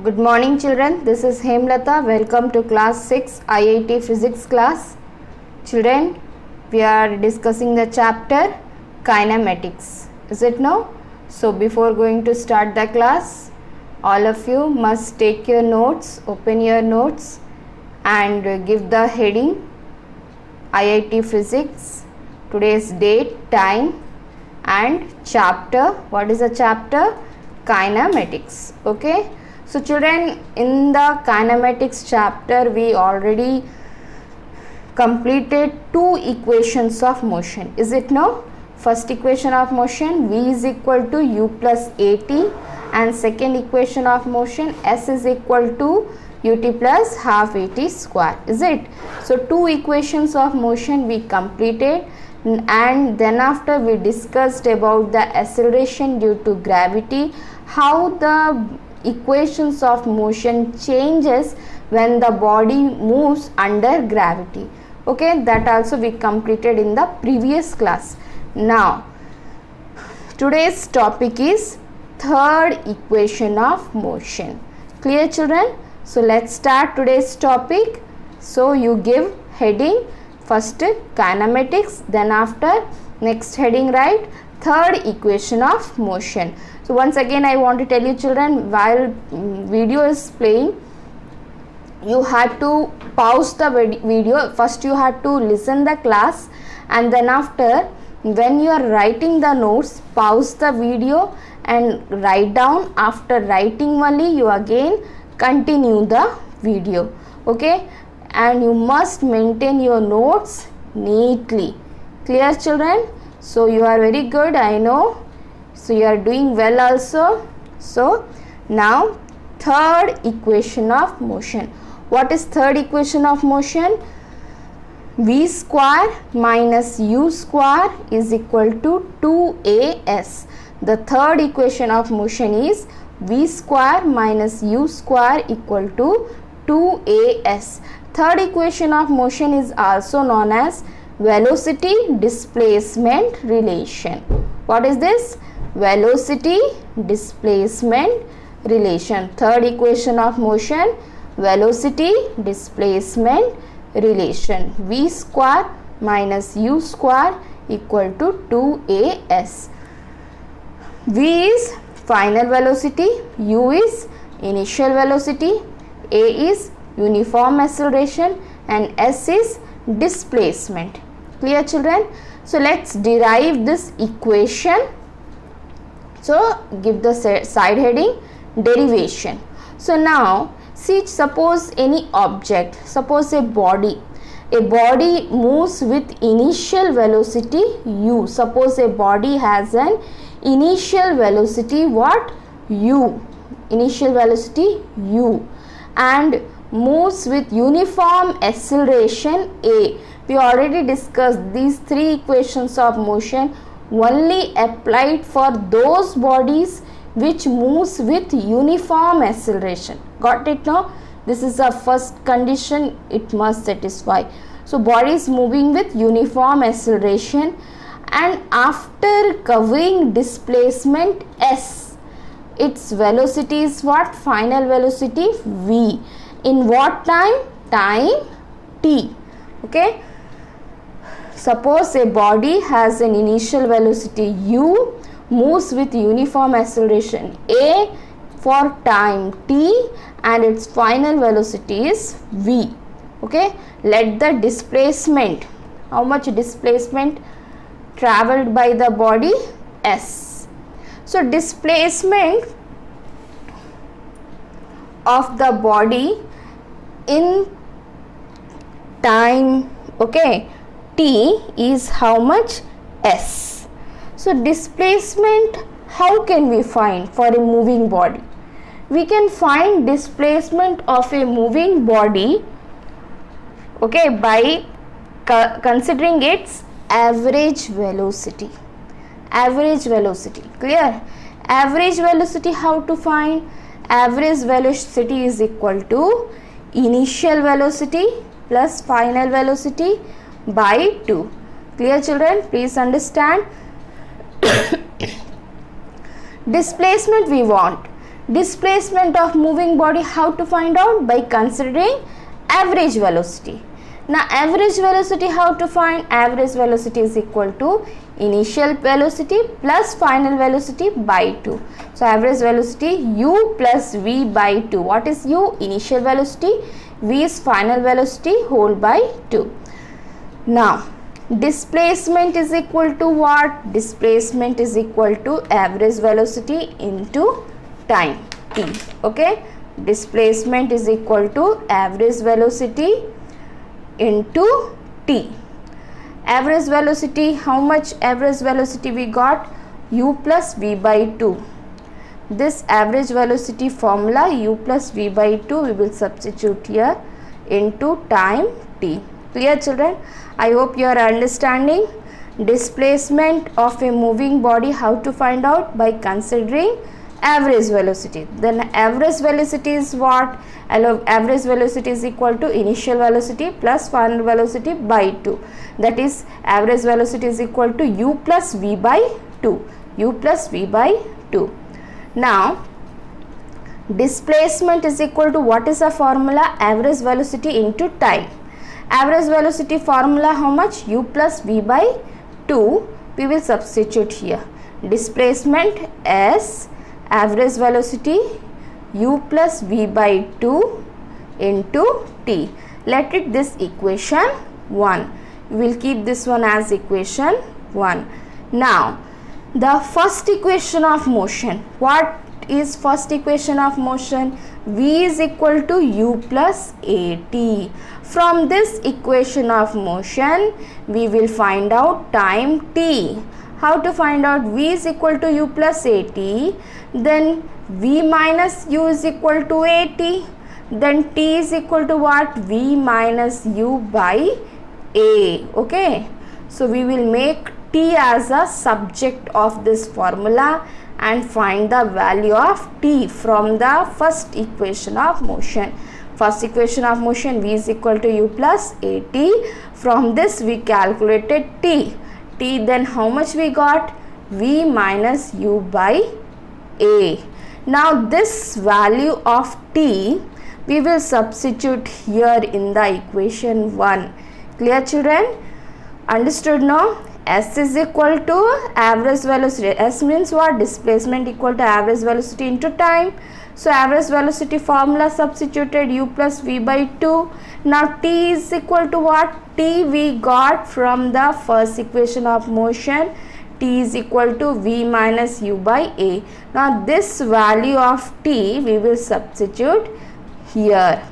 Good morning children, this is Hemlata. Welcome to class 6 IIT physics class. Children, we are discussing the chapter kinematics. Is it no? So before going to start the class, all of you must take your notes, open your notes and give the heading IIT physics, today's date, time and chapter. What is the chapter? Kinematics. Okay. So children, in the kinematics chapter we already completed two equations of motion. Is it no? First equation of motion, V is equal to U plus AT, and second equation of motion, S is equal to UT plus half AT square. Is it? So two equations of motion we completed, and then after we discussed about the acceleration due to gravity, how the equations of motion changes when the body moves under gravity. Okay, that also we completed in the previous class. Now today's topic is third equation of motion. Clear children? So let's start today's topic. So you give heading first kinematics, then after next heading write third equation of motion. So once again I want to tell you children, while video is playing, you had to pause the video. First you had to listen the class, and then after when you are writing the notes, pause the video and write down. After writing only you again continue the video. Okay, and you must maintain your notes neatly. Clear children? So you are very good, I know. So you are doing well also. So now third equation of motion. What is third equation of motion? V square minus U square is equal to 2AS. The third equation of motion is V square minus U square equal to 2AS. Third equation of motion is also known as velocity displacement relation. What is this? Velocity displacement relation. Third equation of motion, velocity displacement relation. V square minus U square equal to 2AS. V is final velocity, U is initial velocity, A is uniform acceleration and S is displacement. Clear children? So let's derive this equation. So give the side heading derivation. So now see, suppose any object, suppose a body moves with initial velocity u. Suppose a body has an initial velocity what? U. Initial velocity u, and moves with uniform acceleration a. We already discussed these three equations of motion only applied for those bodies which moves with uniform acceleration. Got it now? This is the first condition it must satisfy. So body is moving with uniform acceleration, and after covering displacement s, its velocity is what? Final velocity v. In what time? Time t. Okay. Suppose a body has an initial velocity u, moves with uniform acceleration a for time t, and its final velocity is v. Okay, let the displacement, how much displacement traveled by the body? S. So displacement of the body in time, okay, t is how much? S. So displacement, how can we find for a moving body? We can find displacement of a moving body, okay, by considering its average velocity. Average velocity. Clear? Average velocity, how to find? Average velocity is equal to initial velocity plus final velocity by 2. Clear children? Please understand. Displacement we want. Displacement of moving body, how to find out? By considering average velocity. Now average velocity, how to find? Average velocity is equal to initial velocity plus final velocity by 2. So average velocity u plus v by 2. What is u? Initial velocity. V is final velocity whole by 2. Now displacement is equal to what? Displacement is equal to average velocity into time t. Okay, displacement is equal to average velocity into t. Average velocity, how much average velocity we got? U plus v by 2. This average velocity formula u plus v by 2 we will substitute here into time t. Clear children? I hope you are understanding. Displacement of a moving body, how to find out? By considering average velocity. Then average velocity is what? Average velocity is equal to initial velocity plus final velocity by 2. That is average velocity is equal to u plus v by 2. U plus v by 2. Now displacement is equal to, what is the formula? Average velocity into time. Average velocity formula how much? U plus v by 2. We will substitute here. Displacement as average velocity u plus v by 2 into t. Let it this equation 1. We will keep this one as equation 1. Now the first equation of motion. What is first equation of motion? V is equal to u plus at. From this equation of motion we will find out time t. How to find out? V is equal to u plus at. Then v minus u is equal to at. Then t is equal to what? V minus u by a. Okay. So we will make t as a subject of this formula and find the value of t from the first equation of motion. First equation of motion, v is equal to u plus at. From this we calculated t. T, then how much we got? V minus u by a. Now this value of t we will substitute here in the equation 1. Clear children? Understood now? S is equal to average velocity. S means what? Displacement equal to average velocity into time. So average velocity formula substituted, u plus v by 2. Now t is equal to what? T we got from the first equation of motion. T is equal to v minus u by a. Now this value of t we will substitute here.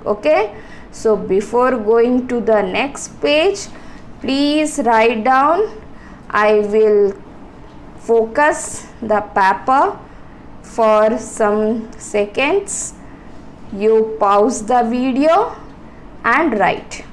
Okay. So before going to the next page, please write down. I will focus the paper for some seconds. You pause the video and write.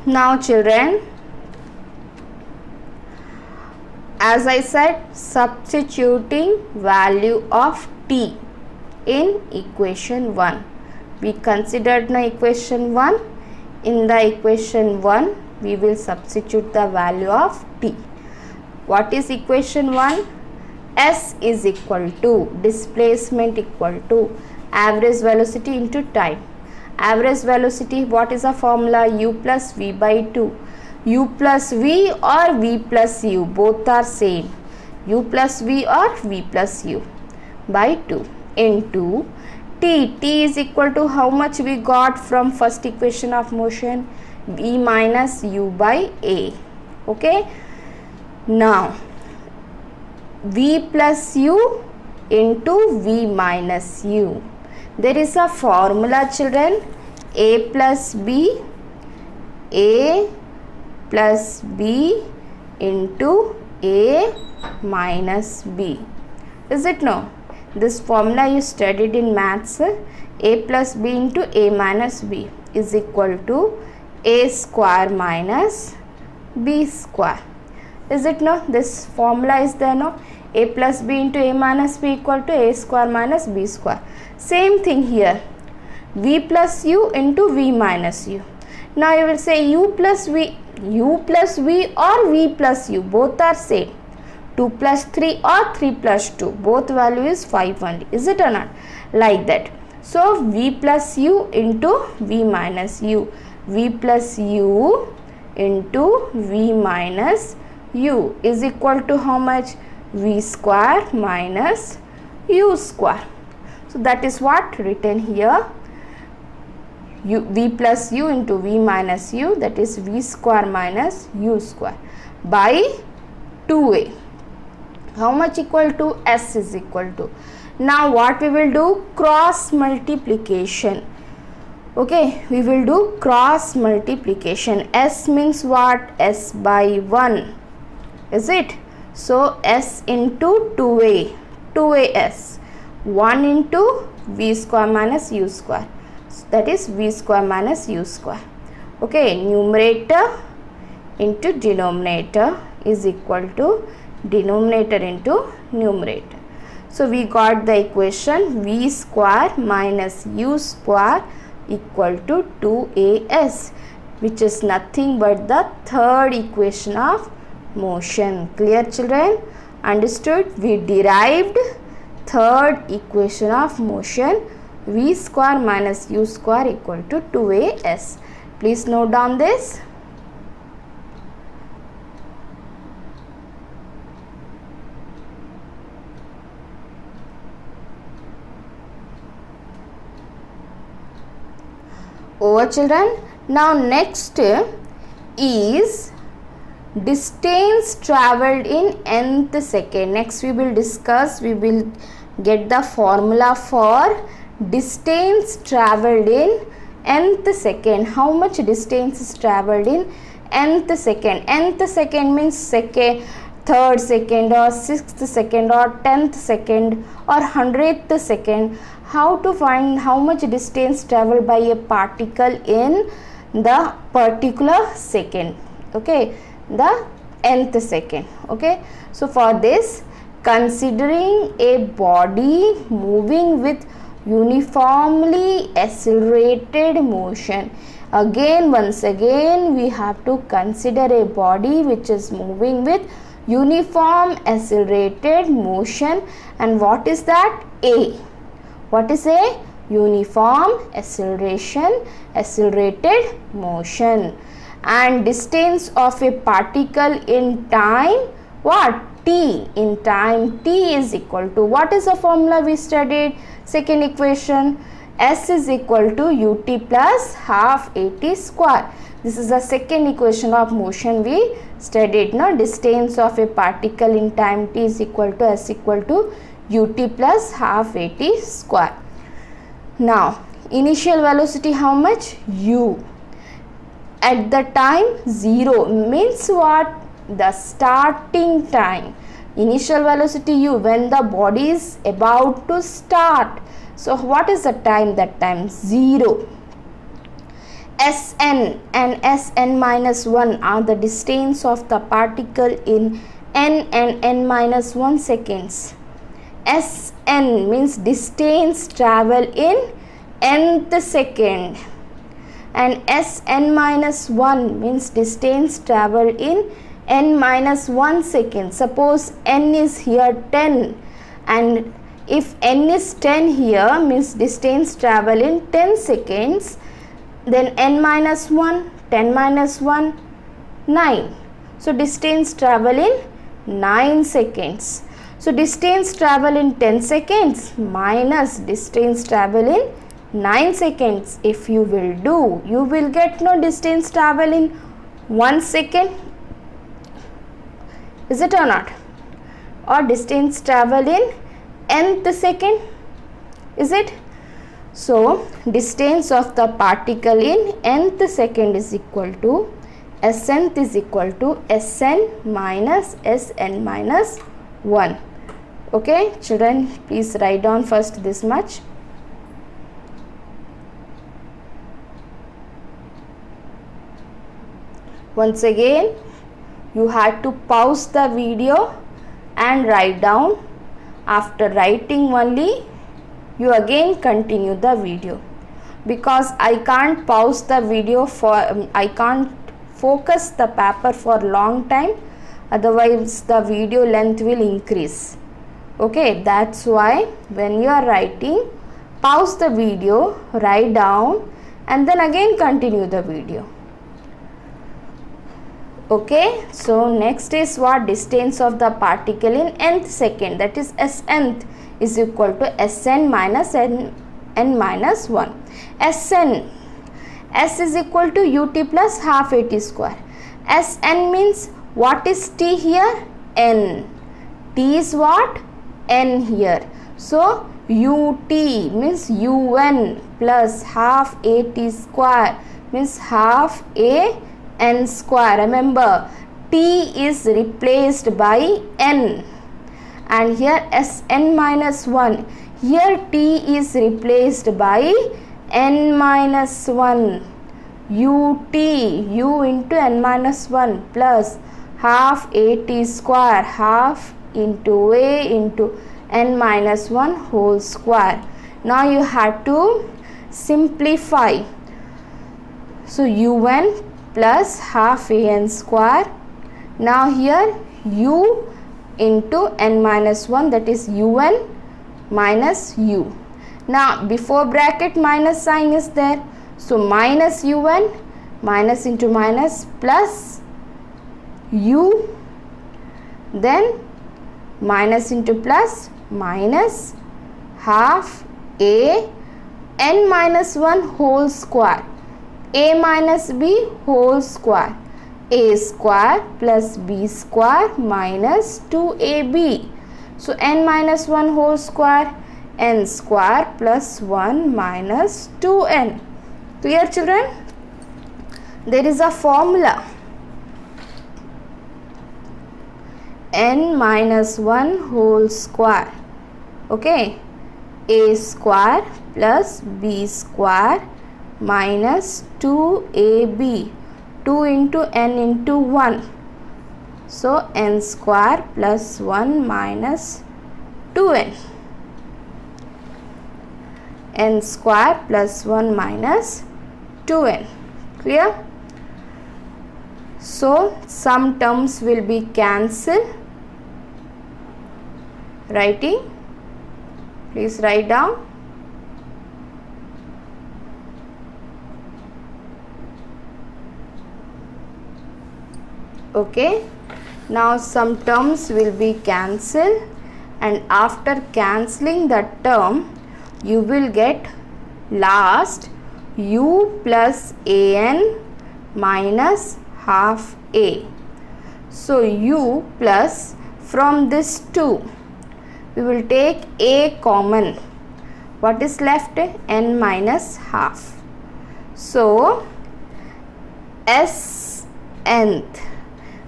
Now children, as I said, substituting value of t in equation 1. We considered now equation 1. In the equation 1, we will substitute the value of t. What is equation 1? S is equal to displacement equal to average velocity into time. Average velocity, what is the formula? U plus v by 2. U plus v or v plus u, both are same. u plus v or v plus u by 2 into t. T is equal to how much we got from first equation of motion? V minus u by a. Okay. Now v plus u into v minus u. There is a formula, children. A plus b, a plus b into a minus b. Is it no? This formula you studied in maths. A plus b into a minus b is equal to a square minus b square. Is it no? This formula is there, no? A plus b into a minus b equal to a square minus b square. Same thing here. V plus u into v minus u. Now you will say u plus v or v plus u, both are same. 2 plus 3 or 3 plus 2, both value is 5 only. Is it or not? Like that. So v plus u into v minus u. V plus u into v minus u is equal to how much? V square minus u square. So that is what written here. V plus u into v minus u, that is v square minus u square by 2a. How much equal to? S is equal to. Now what we will do? Cross multiplication. Okay, we will do cross multiplication. S means what? S by 1. Is it? So S into 2a. 2as. 1 into v square minus u square. So that is v square minus u square. Okay, numerator into denominator is equal to denominator into numerator. So we got the equation v square minus u square equal to 2as, which is nothing but the third equation of motion. Clear, children? Understood? We derived third equation of motion, v square minus u square equal to 2as. Please note down this. Over, children. Now next is distance travelled in nth second. Next we will discuss, we will get the formula for distance travelled in nth second. How much distance is travelled in nth second? Nth second means second, third second or sixth second or 10th second or 100th second. How to find how much distance travelled by a particle in the particular second? Okay, the nth second. Okay, so for this, considering a body moving with uniformly accelerated motion, again once again we have to consider a body which is moving with uniform accelerated motion. And what is that? A. What is a? Uniform acceleration, accelerated motion. And distance of a particle in time, what? T. In time t is equal to, what is the formula we studied? Second equation, S is equal to ut plus half at square. This is the second equation of motion we studied. Now distance of a particle in time t is equal to S equal to ut plus half at square. Now initial velocity how much? U. At the time 0 means what? The starting time. Initial velocity u, when the body is about to start. So what is the time? That time 0. Sn and Sn minus 1 are the distance of the particle in n and n minus 1 seconds. Sn means distance travel in nth second, and Sn minus 1 means distance travel in n minus 1 second. Suppose n is here 10, and if n is 10 here means distance travel in 10 seconds, then n minus 1, 10 minus 1, 9. So distance travel in 9 seconds. So distance travel in 10 seconds minus distance travel in 9 seconds. If you will do, you will get no distance travel in 1 second. Is it or not? Or distance travel in nth second. Is it? So distance of the particle in nth second is equal to Snth is equal to Sn minus Sn minus 1. Okay, children, please write down first this much. Once again, you had to pause the video and write down. After writing only, you again continue the video, because I can't pause the video I can't focus the paper for long time, otherwise the video length will increase. Okay, that's why when you are writing, pause the video, write down, and then again continue the video. Okay, so next is what? Distance of the particle in nth second, that is Snth is equal to Sn minus n minus 1. Sn, S is equal to ut plus half at square. Sn means what is t here? N. T is what? N here. So ut means un plus half at square means half a n square. Remember, t is replaced by n, and here Sn minus 1. Here t is replaced by n minus 1. ut u into n minus 1 plus half at square, half into a into n minus 1 whole square. Now you have to simplify. So un plus half a n square. Now here u into n minus 1, that is un minus u. Now before bracket minus sign is there, so minus un, minus into minus, plus u, then minus into plus, minus half a n minus 1 whole square, a minus b whole square, a square plus b square minus 2ab. So n minus 1 whole square, n square plus 1 minus 2n. Clear, children? There is a formula. N minus 1 whole square. Okay. A square plus b square minus 2ab. 2 into n into 1. So n square plus 1 minus 2n. N square plus 1 minus 2n. Clear? So some terms will be cancelled. Writing, please write down. Okay, now some terms will be cancelled, and after cancelling the term you will get last u plus an minus half a. So u plus, from this 2 we will take a common. What is left? N minus half. So Snth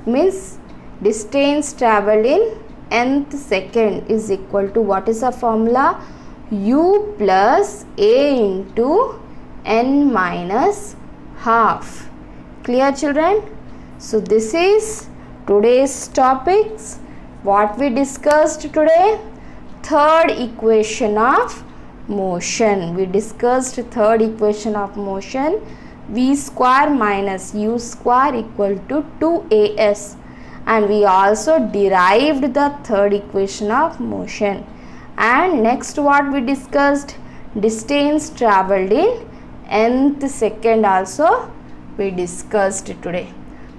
means distance traveled in nth second is equal to, what is the formula? U plus a into n minus half. Clear, children? So this is today's topics. What we discussed today? Third equation of motion. We discussed third equation of motion. V square minus u square equal to 2as, and we also derived the third equation of motion. And next what we discussed? Distance travelled in nth second also we discussed today.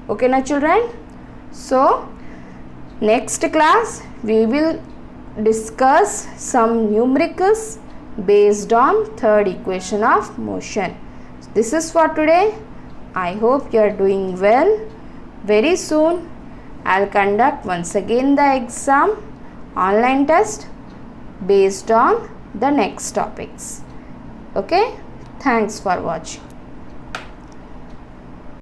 Okay na, children? So Next class we will discuss some numericals based on third equation of motion. This is for today. I hope you are doing well. Very soon I'll conduct once again the exam online test based on the next topics. Okay, thanks for watching.